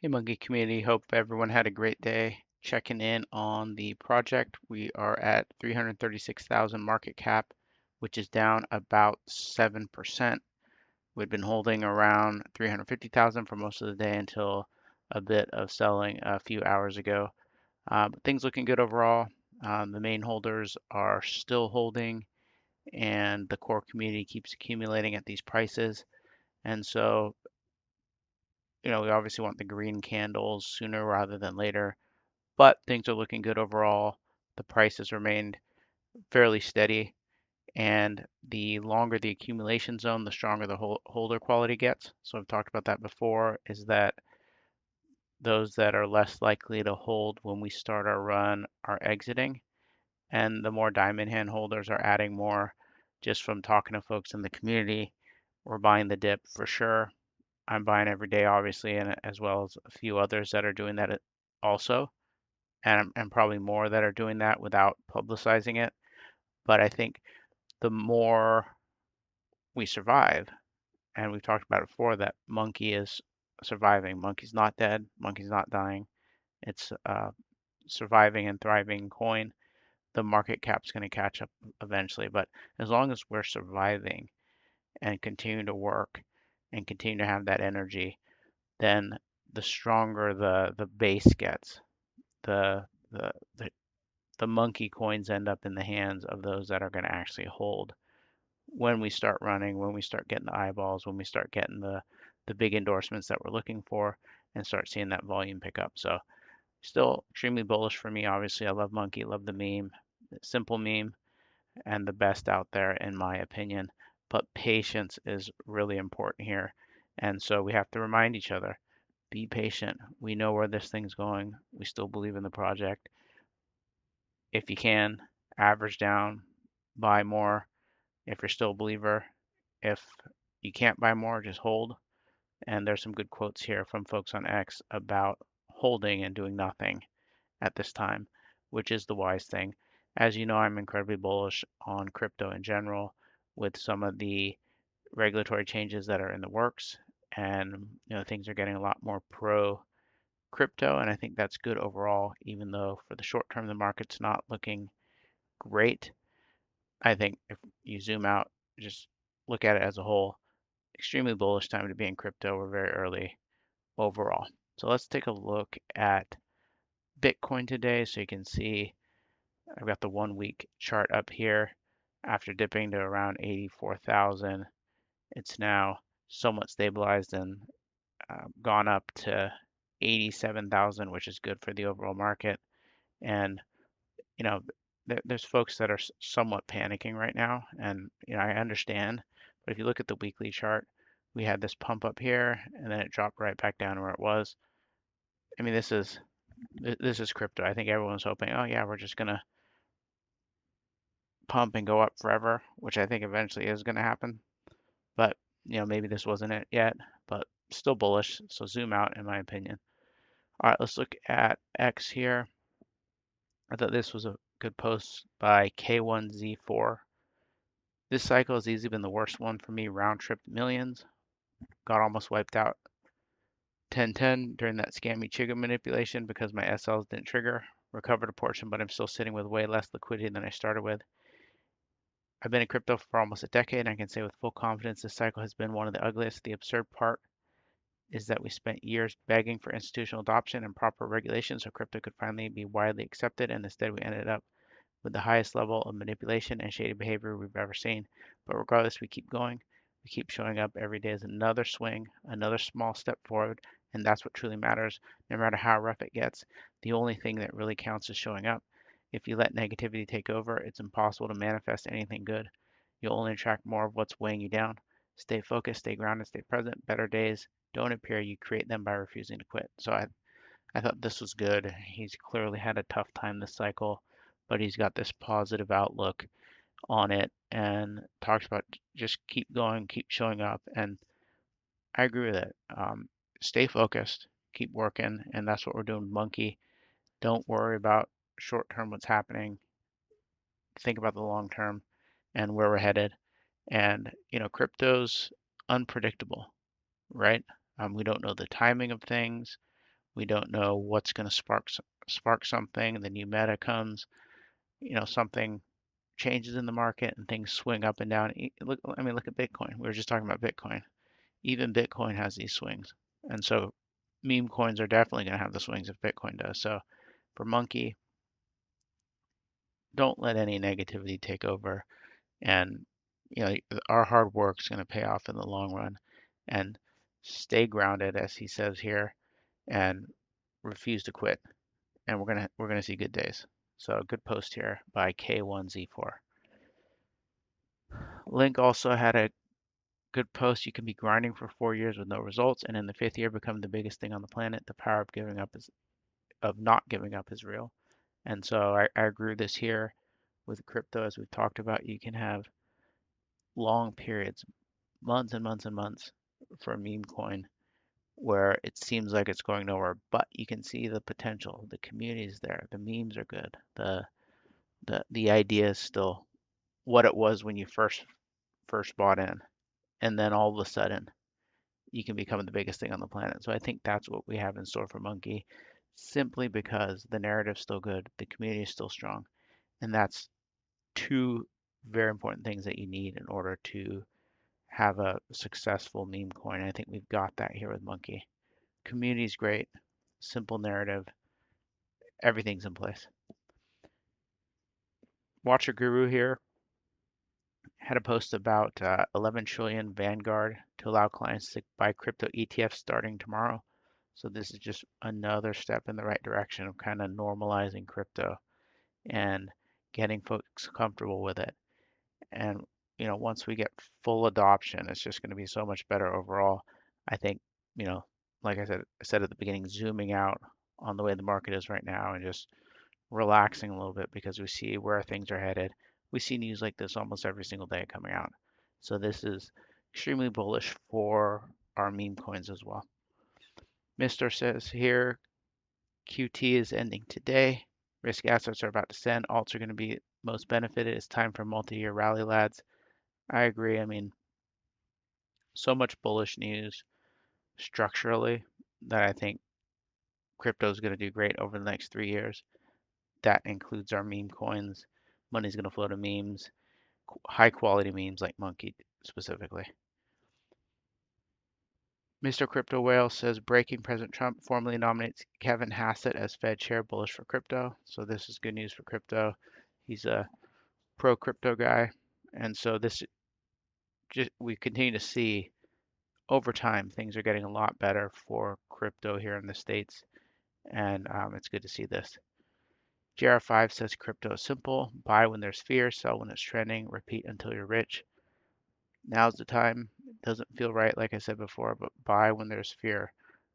Hey, Monkey community. Hope everyone had a great day. Checking in on the project. We are at 336,000 market cap, which is down about 7%. We'd been holding around 350,000 for most of the day until a bit of selling a few hours ago. But things looking good overall. The main holders are still holding, and the core community keeps accumulating at these prices. And so, we obviously want the green candles sooner rather than later, but things are looking good overall. The price has remained fairly steady, and the longer the accumulation zone, the stronger the holder quality gets. So I've talked about that before, is that those that are less likely to hold when we start our run are exiting, and the more diamond hand holders are adding more. Just from talking to folks in the community, we're buying the dip for sure. I'm buying every day, obviously, and as well as a few others that are doing that also, and probably more that are doing that without publicizing it. But I think the more we survive, and we've talked about it before, that monkey is surviving. Monkey's not dead. Monkey's not dying. It's surviving and thriving coin. The market cap's going to catch up eventually. But as long as we're surviving and continue to work and continue to have that energy, then the stronger the base gets. The the the the monkey coins end up in the hands of those that are going to actually hold when we start running, when we start getting the eyeballs, when we start getting the big endorsements that we're looking for and start seeing that volume pick up. So still extremely bullish for me. Obviously, I love monkey, love the meme, simple meme, and the best out there in my opinion. But patience is really important here. And so we have to remind each other, be patient. We know where this thing's going. We still believe in the project. If you can, average down, buy more if you're still a believer. If you can't buy more, just hold. And there's some good quotes here from folks on X about holding and doing nothing at this time, which is the wise thing. As you know, I'm incredibly bullish on crypto in general with some of the regulatory changes that are in the works. And things are getting a lot more pro crypto, and I think that's good overall, even though for the short term the market's not looking great. I think if you zoom out, just look at it as a whole, extremely bullish time to be in crypto. We're very early overall. So let's take a look at Bitcoin today. So you can see I've got the 1 week chart up here. After dipping to around 84,000, it's now somewhat stabilized and gone up to 87,000, which is good for the overall market. And you know, there's folks that are somewhat panicking right now, and I understand. But if you look at the weekly chart, we had this pump up here, and then it dropped right back down where it was. I mean, this is crypto. I think everyone's hoping, oh yeah, we're just gonna pump and go up forever, which I think eventually is gonna happen. But maybe this wasn't it yet, but still bullish. So zoom out, in my opinion. All right, let's look at X here. I thought this was a good post by K1Z4. This cycle has easily been the worst one for me. Round trip millions. Got almost wiped out 1010 during that scammy Chiga manipulation because my SLs didn't trigger. Recovered a portion, but I'm still sitting with way less liquidity than I started with. I've been in crypto for almost a decade, and I can say with full confidence this cycle has been one of the ugliest. The absurd part is that we spent years begging for institutional adoption and proper regulation so crypto could finally be widely accepted, and instead we ended up with the highest level of manipulation and shady behavior we've ever seen. But regardless, we keep going. We keep showing up every day as another swing, another small step forward, and that's what truly matters. No matter how rough it gets, the only thing that really counts is showing up. If you let negativity take over, it's impossible to manifest anything good. You'll only attract more of what's weighing you down. Stay focused, stay grounded, stay present. Better days don't appear, you create them by refusing to quit. So I thought this was good. He's clearly had a tough time this cycle, but he's got this positive outlook on it and talks about just keep going, keep showing up. And I agree with it. Stay focused, keep working, and that's what we're doing with Monkey. Don't worry about short term what's happening. Think about the long term and where we're headed. And crypto's unpredictable, right? We don't know the timing of things. We don't know what's going to spark something. The new meta comes, something changes in the market and things swing up and down. Look, I mean, look at Bitcoin. We were just talking about Bitcoin. Even Bitcoin has these swings, and so meme coins are definitely going to have the swings if Bitcoin does. So for Monkey, don't let any negativity take over, and our hard work is going to pay off in the long run, and stay grounded, as he says here, and refuse to quit. And we're gonna see good days. So good post here by K1Z4. Link also had a good post. You can be grinding for 4 years with no results, and in the fifth year become the biggest thing on the planet. The power of not giving up is real. And so I agree with this here with crypto, as we've talked about. You can have long periods, months and months and months for a meme coin where it seems like it's going nowhere, but you can see the potential. The community is there. The memes are good. The idea is still what it was when you first bought in, and then all of a sudden you can become the biggest thing on the planet. So I think that's what we have in store for Monkey, simply because the narrative's still good, the community is still strong, and that's two very important things that you need in order to have a successful meme coin. I think we've got that here with Monkey. Community is great, simple narrative, everything's in place. Watcher Guru here had a post about 11 trillion Vanguard to allow clients to buy crypto ETFs starting tomorrow. So this is just another step in the right direction of kind of normalizing crypto and getting folks comfortable with it. And once we get full adoption, it's just going to be so much better overall. I think, like I said at the beginning, zooming out on the way the market is right now and just relaxing a little bit because we see where things are headed. We see news like this almost every single day coming out. So this is extremely bullish for our meme coins as well. Mr. says here, QT is ending today. Risk assets are about to send. Alts are going to be most benefited. It's time for multi-year rally, lads. I agree. I mean, so much bullish news structurally that I think crypto is going to do great over the next 3 years. That includes our meme coins. Money's going to flow to memes, high quality memes like Monkey specifically. Mr. Crypto Whale says breaking President Trump formally nominates Kevin Hassett as Fed chair, bullish for crypto. So this is good news for crypto. He's a pro crypto guy. And so this just we continue to see over time things are getting a lot better for crypto here in the States. And it's good to see this. JR5 says crypto is simple. Buy when there's fear, sell when it's trending, repeat until you're rich. Now's the time. It doesn't feel right, like I said before, but buy when there's fear.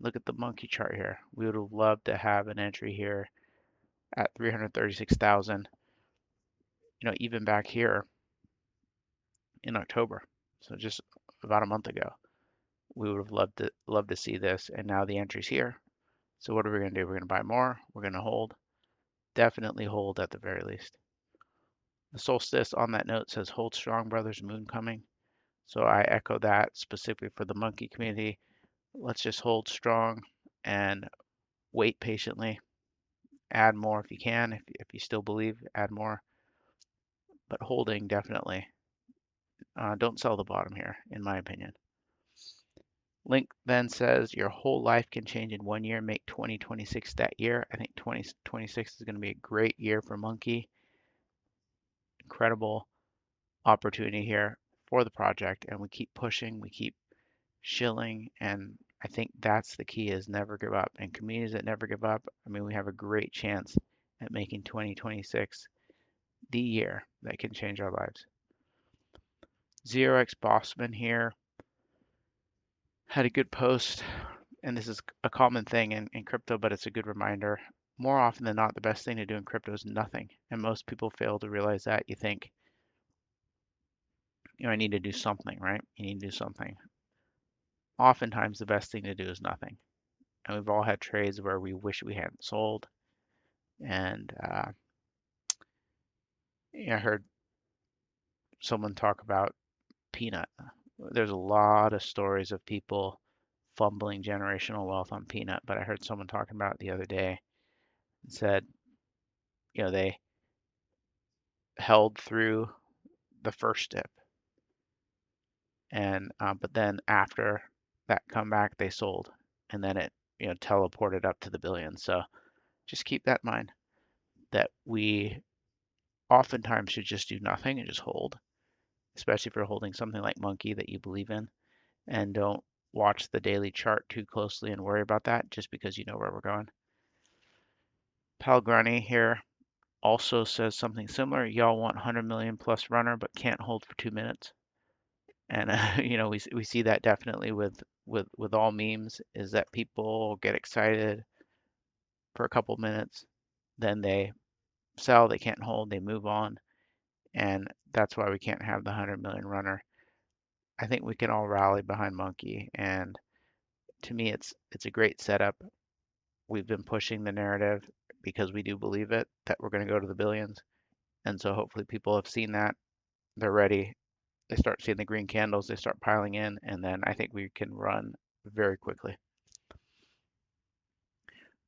Look at the monkey chart here. We would have loved to have an entry here at 336,000, even back here in October. So just about a month ago, we would have loved to see this. And now the entry's here. So what are we going to do? We're going to buy more. We're going to hold. Definitely hold at the very least. The solstice on that note says hold strong, brothers, moon coming. So I echo that specifically for the monkey community. Let's just hold strong and wait patiently. Add more if you can. If you still believe, add more. But holding definitely. Don't sell the bottom here, in my opinion. Link then says your whole life can change in 1 year. Make 2026 that year. I think 2026 is going to be a great year for Monkey. Incredible opportunity here for the project, and we keep pushing. We keep shilling, and I think that's the key, is never give up. And communities that never give up, I mean, we have a great chance at making 2026 the year that can change our lives. 0x Bossman here had a good post, and this is a common thing in crypto, but it's a good reminder. More often than not, the best thing to do in crypto is nothing, and most people fail to realize that. You think, I need to do something, right? You need to do something. Oftentimes, the best thing to do is nothing. And we've all had trades where we wish we hadn't sold. And I heard someone talk about peanut. There's a lot of stories of people fumbling generational wealth on peanut, but I heard someone talking about it the other day and said, they held through the first dip, and but then after that comeback, they sold, and then it teleported up to the billions. So just keep that in mind that we oftentimes should just do nothing and just hold, especially if you're holding something like Monkey that you believe in, and don't watch the daily chart too closely and worry about that just because you know where we're going. Palgrani here also says something similar. Y'all want 100 million plus runner, but can't hold for 2 minutes. And we see that definitely with all memes is that people get excited for a couple minutes, then they sell, they can't hold, they move on, and that's why we can't have the 100 million runner. I think we can all rally behind Monkey, and to me, it's a great setup. We've been pushing the narrative because we do believe it that we're going to go to the billions, and so hopefully people have seen that, they're ready. They start seeing the green candles, they start piling in, and then I think we can run very quickly.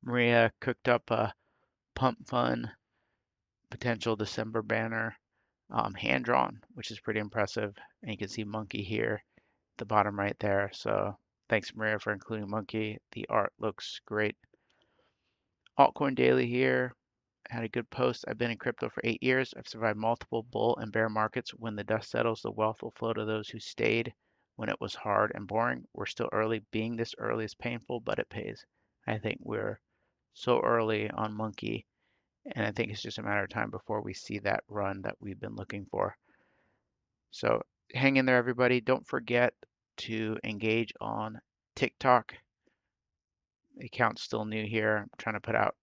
Maria cooked up a pump fun potential December banner, hand drawn, which is pretty impressive. And you can see Monkey here, at the bottom right there. So thanks, Maria, for including Monkey. The art looks great. Altcoin Daily here. Had a good post. I've been in crypto for 8 years. I've survived multiple bull and bear markets. When the dust settles, the wealth will flow to those who stayed when it was hard and boring. We're still early. Being this early is painful, but it pays. I think we're so early on Monkey, and I think it's just a matter of time before we see that run that we've been looking for. So hang in there, everybody. Don't forget to engage on TikTok. The account's still new here. I'm trying to put out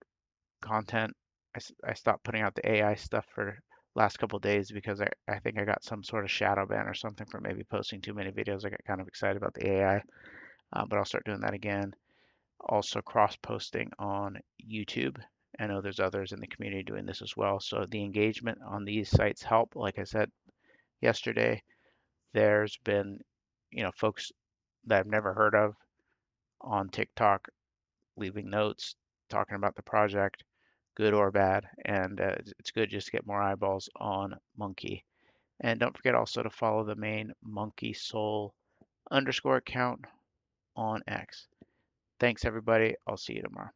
content. I stopped putting out the AI stuff for last couple of days because I think I got some sort of shadow ban or something for maybe posting too many videos. I got kind of excited about the AI, but I'll start doing that again. Also cross-posting on YouTube. I know there's others in the community doing this as well. So the engagement on these sites help. Like I said yesterday, there's been, folks that I've never heard of on TikTok leaving notes, talking about the project, good or bad, and it's good just to get more eyeballs on Monkey. And don't forget also to follow the main Monkey Soul _ account on X. Thanks, everybody. I'll see you tomorrow.